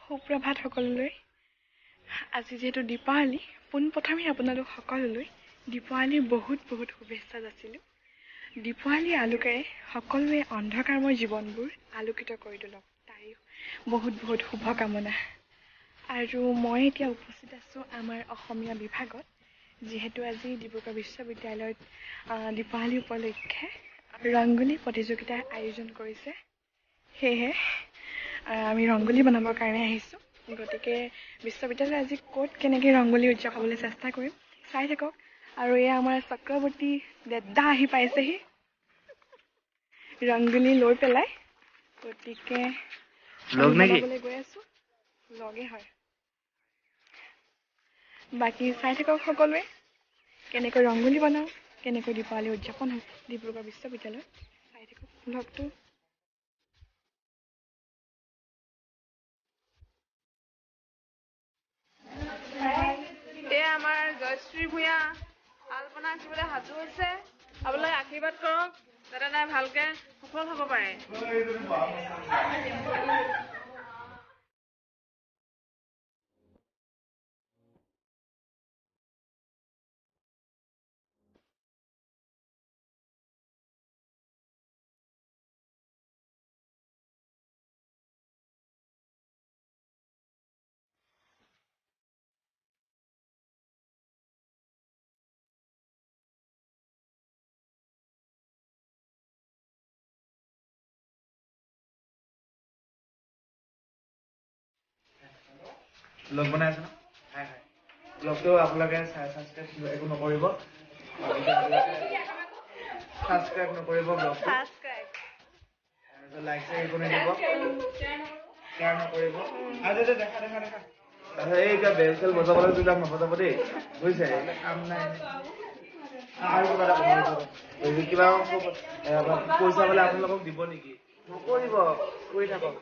সুপ্ৰভাত সকলোলৈ। আজি যিহেতু দীপাৱলী, পোনপ্ৰথমে আপোনালোক সকলোলৈ দীপাৱলীৰ বহুত বহুত শুভেচ্ছা যাচিলোঁ। দীপাৱলী আলোকেৰে সকলোৱে অন্ধকাৰময় জীৱনবোৰ আলোকিত কৰি তোলক, তাৰে বহুত বহুত শুভকামনা। আৰু মই এতিয়া উপস্থিত আছোঁ আমাৰ অসমীয়া বিভাগত, যিহেতু আজি ডিব্ৰুগড় বিশ্ববিদ্যালয়ত দীপাৱলী উপলক্ষে ৰংগোলী প্ৰতিযোগিতাৰ আয়োজন কৰিছে। সেয়েহে আমি ৰংগোলী বনাবৰ কাৰণে আহিছোঁ। গতিকে বিশ্ববিদ্যালয় আজি ক'ত কেনেকৈ ৰংগোলী উদযাপাবলৈ চেষ্টা কৰিম, চাই থাকক। আৰু এয়া আমাৰ চক্ৰৱৰ্তী দেদা আহি পাইছেহি ৰংগোলী লৈ পেলাই। গতিকে বনাবলৈ গৈ আছোঁ। লগে হয়। বাকী চাই থাকক সকলোৱে কেনেকৈ ৰংগোলী বনাওঁ, কেনেকৈ দীপাৱলী উদযাপন হয় ডিব্ৰুগড় বিশ্ববিদ্যালয়ত। চাই থাকক ব্লগটো। এয়া আমাৰ জয়শ্ৰী ভূঞা আলপনা আঁকিবলৈ সাজু হৈছে। আপোনালোকে আশীৰ্বাদ কৰক যাতে তাই ভালকে সফল হ'ব পাৰে। ব্লগ বনাই আছে ন? ব্লগটো আপোনালোকে ছাবস্ক্ৰাইব একো নকৰিব। ছাবস্ক্ৰাইব নকৰিব ব্লগটো। লাইক চাইক একো নিদিব। শ্বেয়াৰ নকৰিব। আৰু দেখা এই কিবা বেল চেল বজাবলৈ তোলাক নবজাব দেই, বুজিছে? কাম নাই। আৰু কিবা এটা কিবা পইচা বোলে আপোনালোকক দিব নেকি? নকৰিব, কৰি থাকক।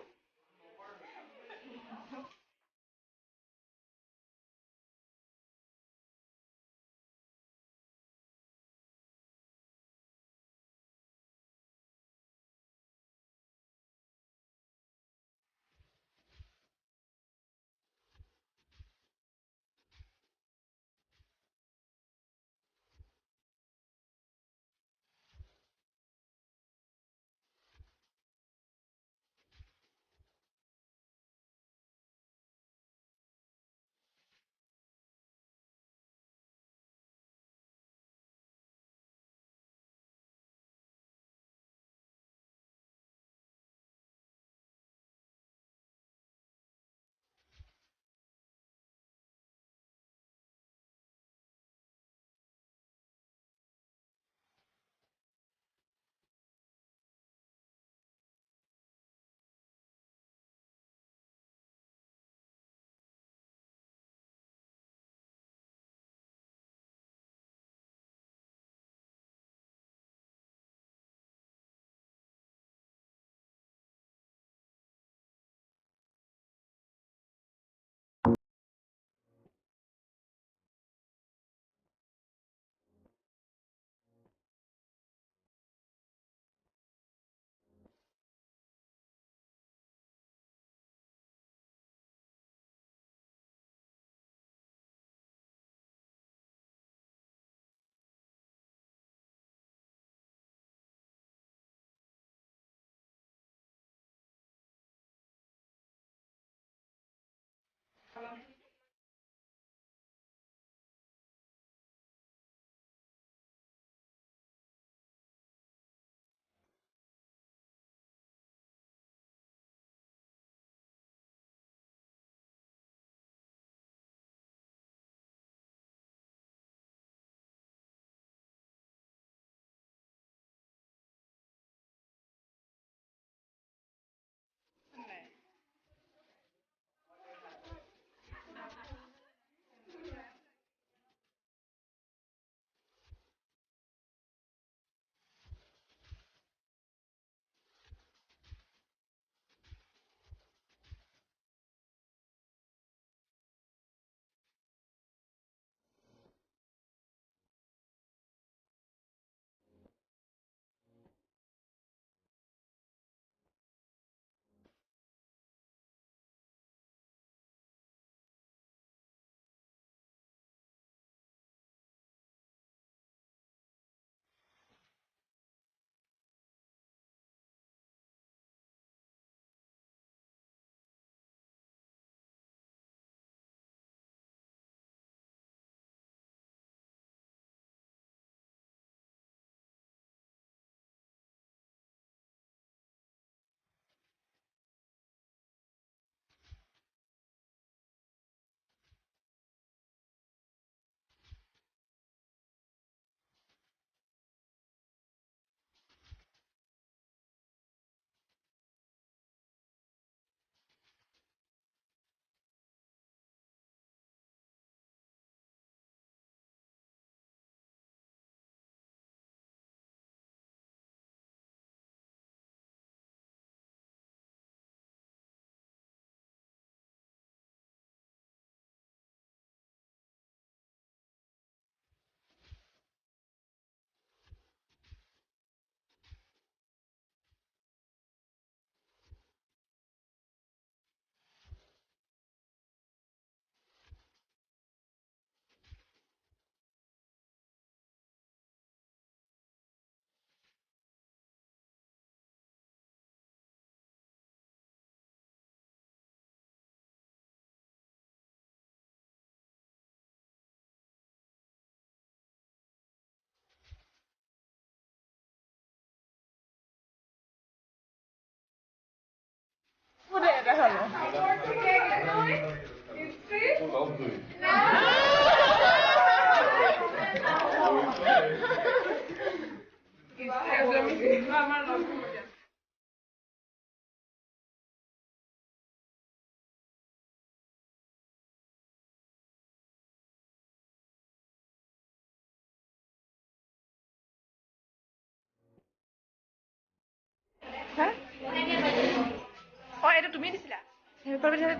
অ এইটো তুমি দিছিলা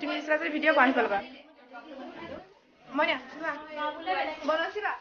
তুমি দিছিলা যে ভিডিঅ' বনাই পেলাবা মই বনাইছিলা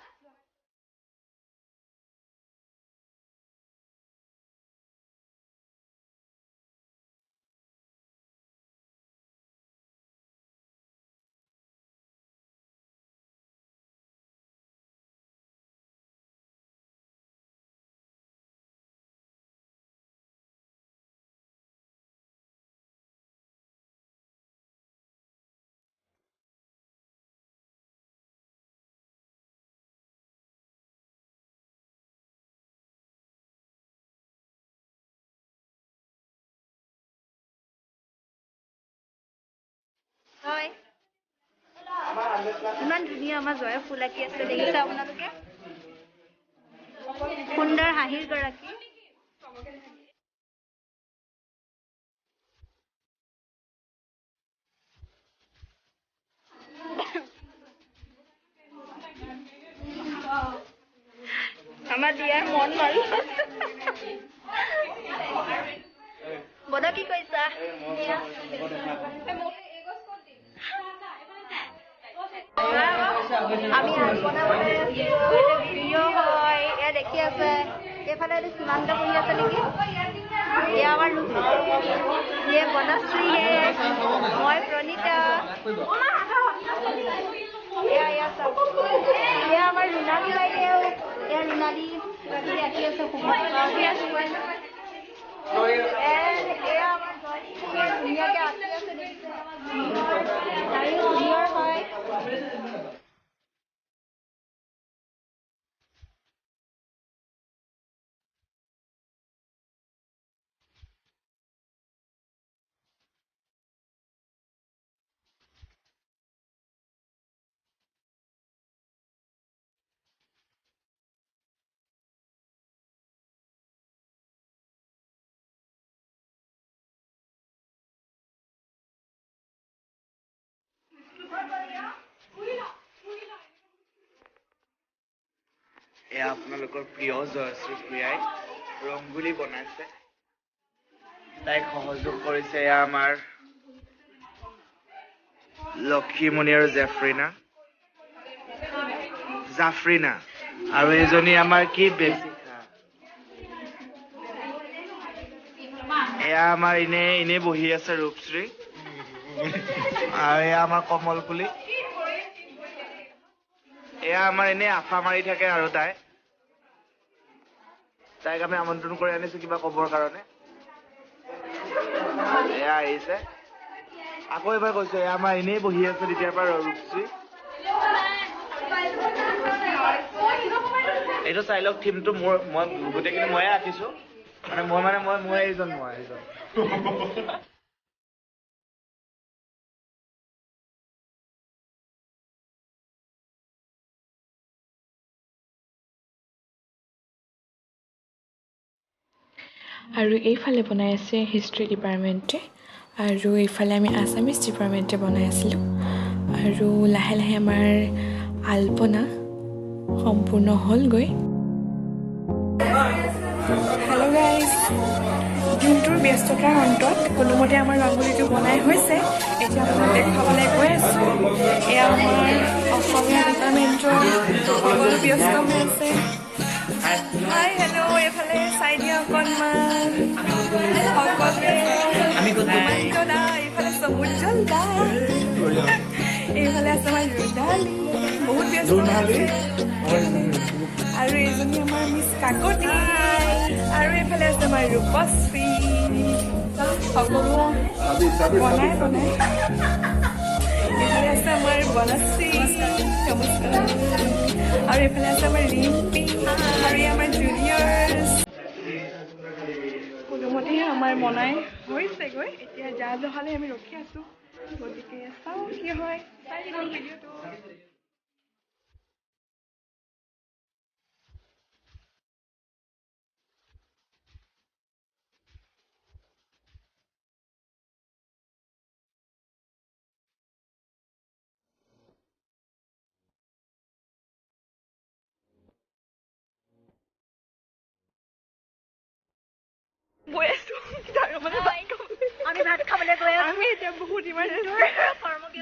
হয় ইমান ধুনীয়া আমাৰ জয়া ফুল আঁকি আছে দেখিছে আপোনালোকে সুন্দৰ হাঁহিৰ গৰাকী আমাৰ দিয়াৰ মন মাৰি বদা কি কৈছা আমি আলপনা বনাই আছো ভিডিঅ' হয় এয়া দেখি আছে এইফালে এইটো সীমান্ত বহি আছে নেকি এয়া আমাৰ ইয়ে বনশ্ৰী মই প্ৰণীতা এয়া চব এয়া আমাৰ ৰুণালী বাইদেউ এয়া ৰুণালী আঁকি আছে এয়া আমাৰ ধুনীয়াকে আঁকি আছে দেখিছে ধুনীয়াৰ হয় এয়া আপোনালোকৰ প্ৰিয় জয়শ্ৰী প্ৰিয়াই ৰংগুলি বনাইছে তাইক সহযোগ কৰিছে এয়া আমাৰ লক্ষীমণি আৰু জাফ্ৰিনা আৰু এজনী আমাৰ কি বেছিকা এয়া আমাৰ এনে বহি আছে ৰূপশ্ৰী আৰু এয়া আমাৰ কমলকুলি এয়া আমাৰ এনে আফা মাৰি থাকে আৰু তাইক আমি আমন্ত্ৰণ কৰি আনিছো কিবা কবৰ কাৰণে এয়া আহিছে আকৌ এবাৰ কৈছো এয়া আমাৰ এনেই বহি আছে তেতিয়াৰ পৰা ৰূপশ্ৰী এইটো চাই লওক থিমটো মই গোটেইখিনি ময়ে আঁকিছো মই এইজন আৰু এইফালে বনাই আছে হিষ্ট্ৰী ডিপাৰ্টমেণ্টে আৰু এইফালে আমি আছামিজ ডিপাৰ্টমেণ্টে বনাই আছিলোঁ আৰু লাহে লাহে আমাৰ আলপনা সম্পূৰ্ণ হ'লগৈ হেল্ল' গাইজ দিনটোৰ ব্যস্ততাৰ অন্তত কোনোমতে আমাৰ ৰংগোলীটো বনাই হৈছে এতিয়া আপোনাক দেখুৱাবলৈ গৈ আছোঁ এয়া আমাৰ অসমীয়া ডিপাৰ্টমেণ্টৰ সকলো ব্যস্ত হৈ আছে হাই হেল্ল' এইফালে চাই দিয়া অকণমান সকলোৱে এইফালে সমুজ্জ্বল দা এইফালে আছে আমাৰ ৰুণালী বহুত ব্যস্ত আৰু এইজনী আমাৰ মিছ কাকতি আৰু এইফালে আছে আমাৰ ৰূপশ্ৰী সকলো বনাই এইফালে আছে আমাৰ বনশ্ৰী নমস্কাৰ আৰু এইফালে আছে আমাৰ ৰিম্পী আৰু আমাৰ জুনিয়ৰ্ছ কোনোমতে এয়া আমাৰ বনাই হৈছেগৈ এতিয়া জা জহালে আমি ৰখি আছো গতিকে চাওঁ কি হয় চাই থাকক ভিডিঅ'টো গৈ আছো আমি ভাত খাবলৈ গৈ আছো আমি এতিয়া বহুত ইমাৰজেঞ্চি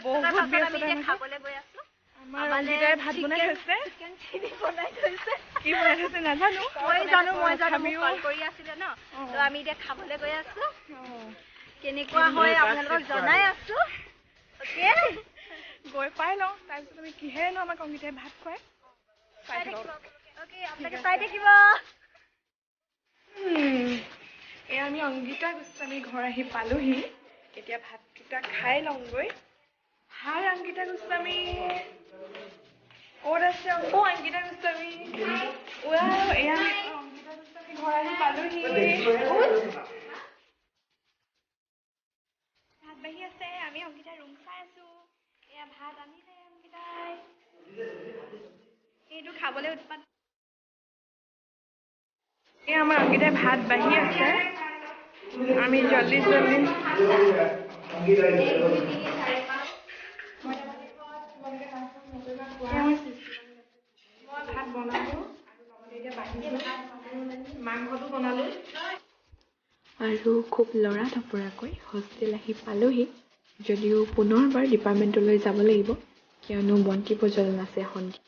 বহুত ব্যস্ততা আমি খাবলৈ গৈ আছো আমাৰ অংকিতাই ভাত বনাই থৈছে চিনি বনাই থৈছে কি বনাই থৈছে নাজানো মই জানো মোক কল কৰি আছিলে ন তো আমি এতিয়া খাবলৈ গৈ আছো কেনেকুৱা হয় আপোনালোকক জনাই আছো ওকে গৈ পাই লওঁ তাৰপিছত আমি কিহেৰেনো আমাক অংকিতাই ভাত খুৱাই চাই থাকক ওকে আপোনালোকে চাই থাকিব এয়া আমি অংকিতা গোস্বামী ঘৰ আহি পালোহি এতিয়া ভাতকেইটা খাই লওঁগৈ হাই অংকিতা গোস্বামী ক'ত আছে অংকিতা গোস্বামী এয়া আমি অংকিতা গোস্বামী ঘৰ আহি পালোহি ভাত বাঢ়ি আছে আমি অংকিতাৰ ৰুম চাই আছো এয়া ভাত আনিলে অংকিতাই এইটো খাবলৈ উৎপাত এয়া আমাৰ অংকিতাই ভাত বাঢ়ি আছে আমি জল্দি জল্দি ভাত বনালো মাংসটো বনালো আৰু খুব লৰা ঢপৰাকৈ হোষ্টেল আহি পালোহি যদিও পুনৰবাৰ ডিপাৰ্টমেণ্টলৈ যাব লাগিব কিয়নো বন্তি প্ৰজ্বলন আছে সন্ধিয়া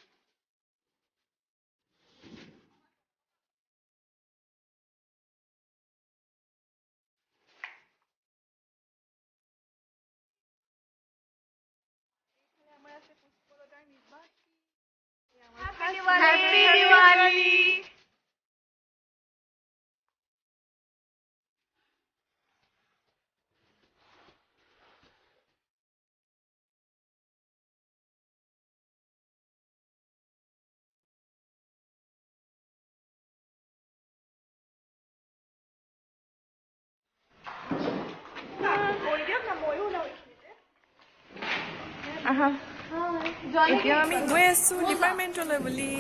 Happy Diwali! এতিয়া আমি গৈ আছো ডিপাৰ্টমেণ্টলৈ বুলি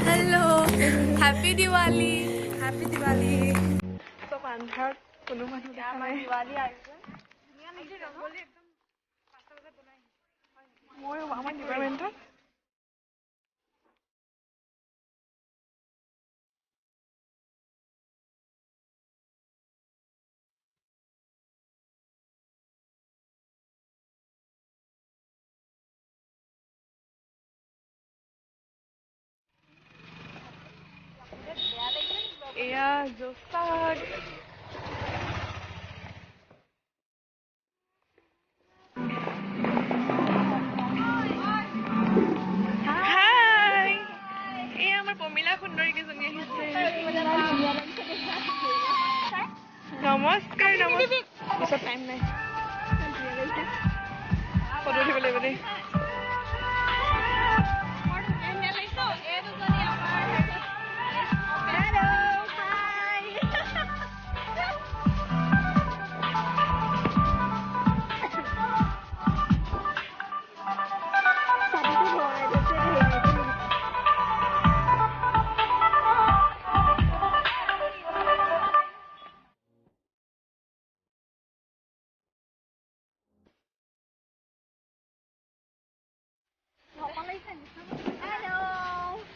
hello' happy Diwali happy Diwali চব আন্ধাৰত কোনো মানুহ দেখা নাই মই আমাৰ ডিপাৰ্টমেণ্টত এয়া জোচাক হাই এয়া আমাৰ প্ৰমিলা সুন্দৰী কেইজনী আহিছে নমস্কাৰ পিছত টাইম নাই ফটো উঠিব লাগিব দেই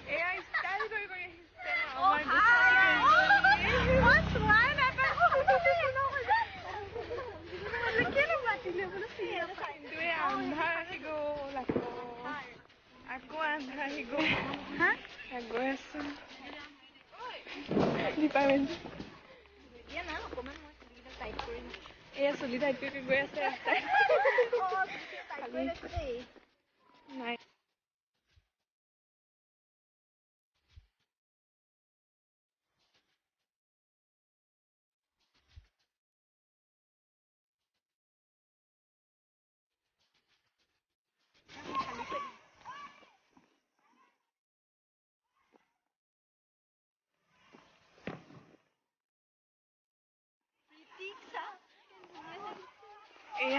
এয়া ষ্টাইল কৰি আহিছে আমাৰ কিন্তু আন্ধাৰ আহি গ'ল আকৌ আন্ধাৰ আহি গ'ল গৈ আছো ডিপাৰ্টমেণ্ট এয়া চুলি টাইট কৰি গৈ আছে নাই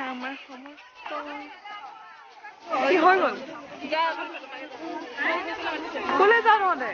আমাৰ সমস্ত কি হৈ গ'ল ক'লে যাওঁ নহ'লে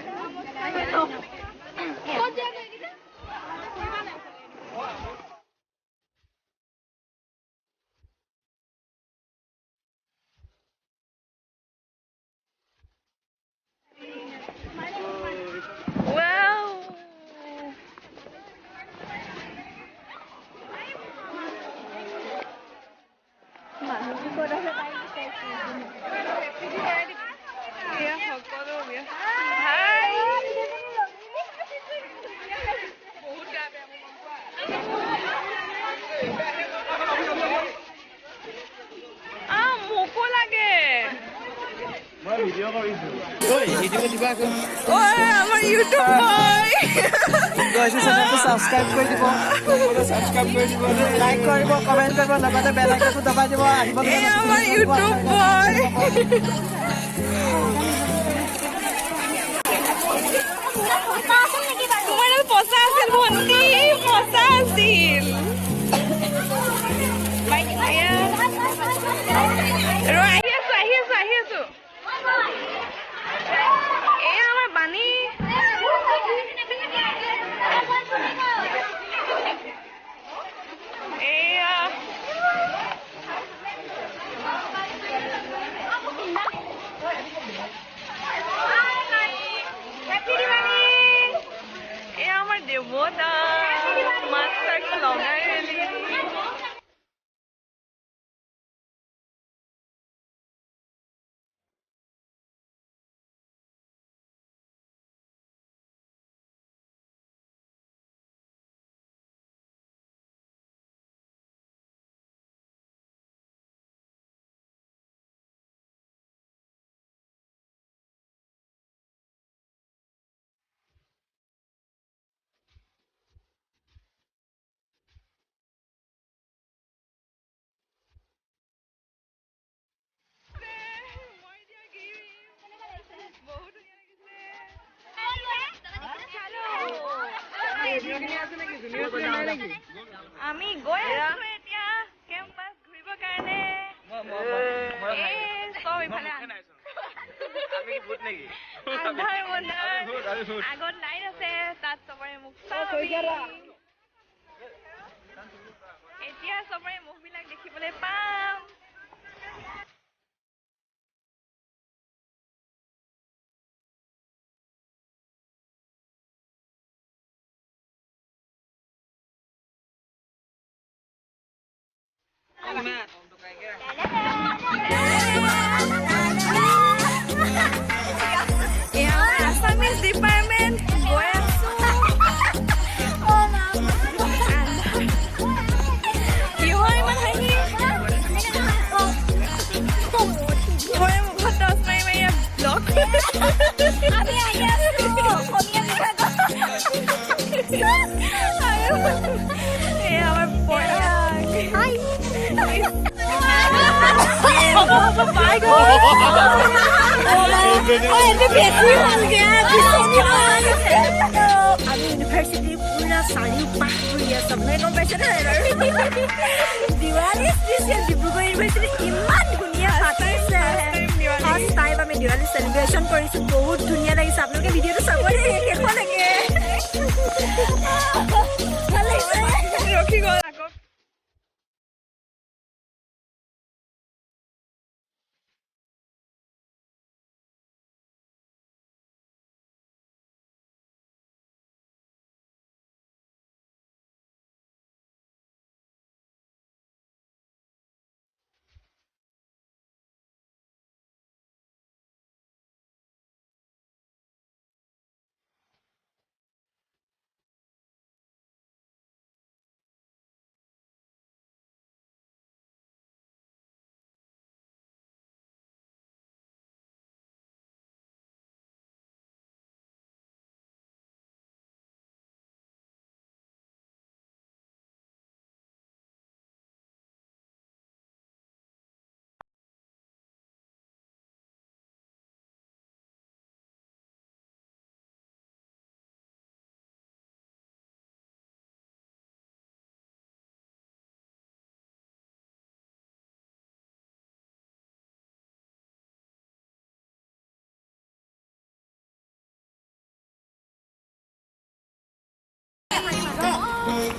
মোকো লাগে মই ভিডিঅ' কৰিছো আমাৰ ইউটিউব সাবস্ক্ৰাইব কৰে দিব লাইক কৰিব কমেন্ট কৰিব লগতে বেল আইকনটো দবাই দিব আহিব আমাৰ ইউটিউব বয় তোমাৰ পচা আছিল ভণ্টি পচা আছিল আহি আছো এয়া আমাৰ বাণী এয়া এয়া আমাৰ দেৱতা মাষ্টাৰ লগাই ৰেলি আমি গৈ আছো এতিয়া কেম্পাছ ঘূৰিবৰ কাৰণে চব ইফালে আন্ধাৰ মন্ধাৰ আগত লাইট আছে তাত চবৰে মুখ এতিয়া চবৰে মুখবিলাক দেখিবলৈ পাম Assamese department গৈ আছো কি হয় ইমান হাঁহি মই মুখত টচ মাৰি মাৰি ব্লক আমি আহি আছো অসমীয়া বিভাগত আমাৰ পৰাগ আমি ইউনিভাৰ্চিটিৰ পুৰা চাৰিওপাশ ঘূৰি আছো আপোনালোকে গম পাইছে নে দিৱালী স্পেচিয়েল ডিব্ৰুগড় ইউনিভাৰ্চিটিত ইমান ধুনীয়া পাতিছে ফাৰ্ষ্ট টাইম আমি দিৱালী চেলিব্ৰেশ্যন কৰিছো বহুত ধুনীয়া লাগিছে আপোনালোকে ভিডিঅ'টো চাব শেষলৈকে ভাল লাগিছে ৰখি গ'ল আকৌ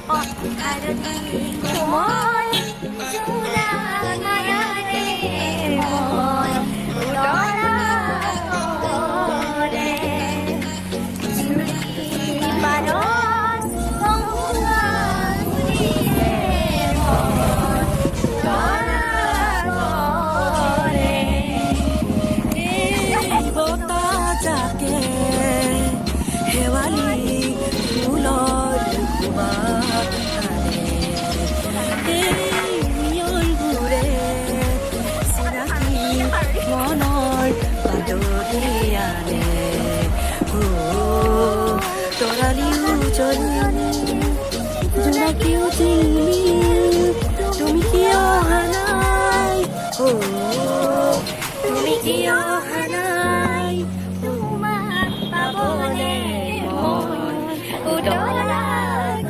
হালধি কোমল জোনাক মায়াৰে মন উতলা কৰে। জুৰি পাৰত কহুৱা কুলিয়ে মন উতলা কৰে। বতাহ জাকে শেৱালি ফুলৰ সুবাস আনে। মিয়নবোৰে চিনাকি মনৰ বাতৰি আনে। তৰালিও জ্বলি জোনাকিও জিলমিল তুমি কিয় অহা নাই তুমি কিয় অহা নাই তোমাক পাবলে মন উতলা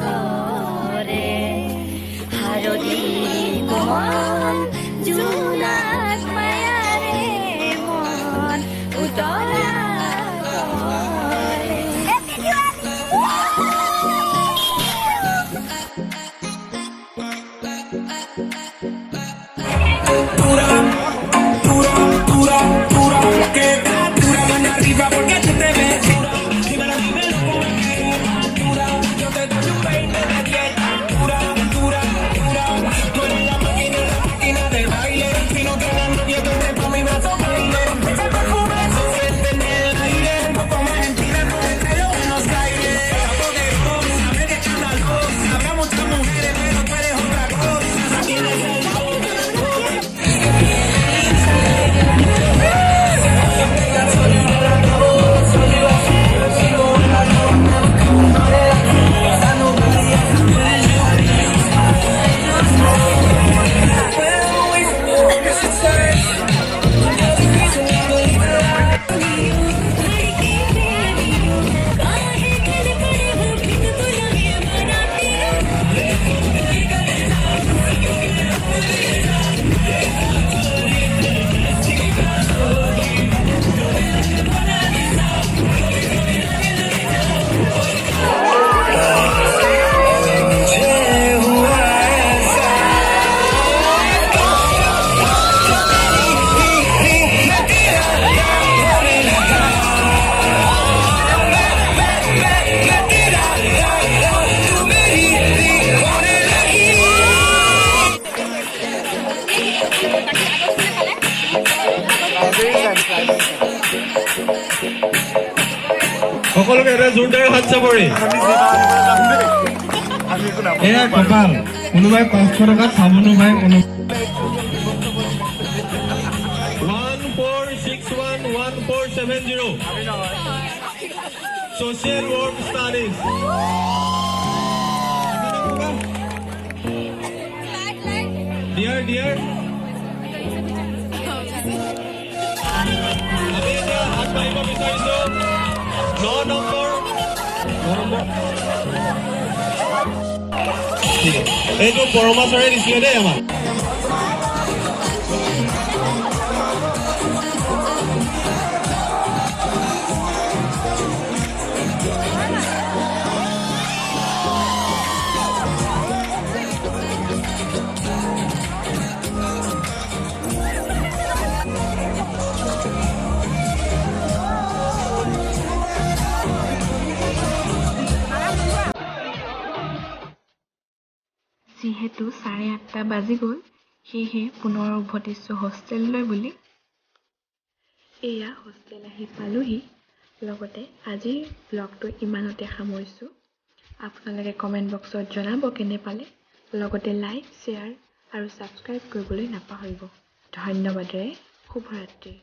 কৰে। হালধি কোমল জোনাক মায়াৰে মন উতলা কৰে। সকলোকে এটা জোৰদাৰ হাত চাপৰি। এয়া কপাল, কোনোবাই 500 টকাত চাবোনো পায়। 14611470 Social Work Studies. Dear আমি এতিয়া আগবাঢ়িব বিচাৰিছো 9 নম্বৰ এইটো পৰমাচাৰে দিছিলে দেই আমাক। যিহেতু 8:30 বাজি গ'ল, সেয়েহে পুনৰ উভতিছোঁ হোষ্টেললৈ বুলি। এয়া হোষ্টেল আহি পালোহি। লগতে আজিৰ ব্লগটো ইমানতে সামৰিছোঁ। আপোনালোকে কমেণ্ট বক্সত জনাব কেনে পালে। লগতে লাইক, শ্বেয়াৰ আৰু ছাবস্ক্ৰাইব কৰিবলৈ নাপাহৰিব। ধন্যবাদেৰে শুভৰাত্ৰি।